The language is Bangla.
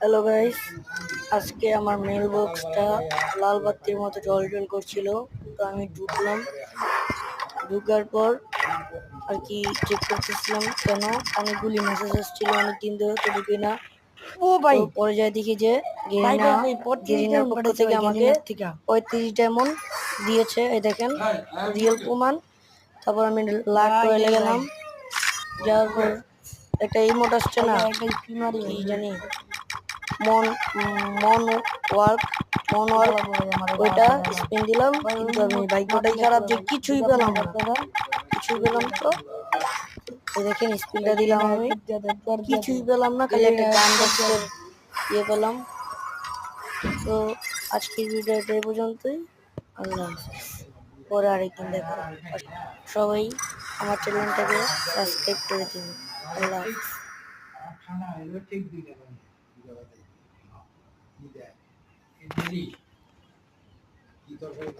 হ্যালো গাইস, আজকে আমার মেল বক্সটা লাল বাতির মতো টলটল করছিল। তো আমি ঢুকলাম, ঢুকার পর আর কি চেক করতেছিলাম কেন অনেকগুলি মেসেজ আসছিল অনেকদিন ধরে, তো ঢুকি না। ও ভাই তো পরে যায় দেখি যে গেরিনার পক্ষ থেকে আমাকে 35 ডায়মন্ড দিয়েছে। এই দেখেন রিয়েল প্রমাণ। তারপর আমি লাখ রয়েলে গেলাম, যাওয়ার পর একটা ইমোট আসছে না, কি জানি মন মন ওয়ার্ক ওইটা স্পিন দিলাম, কিন্তু আমি ভাগ্যটাই খারাপ যে কিছুই পেলাম না। তো এই দেখেন স্পিনটা দিলাম, আমি কিছুই পেলাম না, খালি একটা গান বক্সের ইয়ে পেলাম। তো আজকের ভিডিও এটা এই পর্যন্তই। আল্লাহ হাফেজ, পরে আরেকদিন দেখা হবে। সবাই আমার চ্যানেলটাকে সাবস্ক্রাইব করে দিন। আল্লাহ হাফেজ।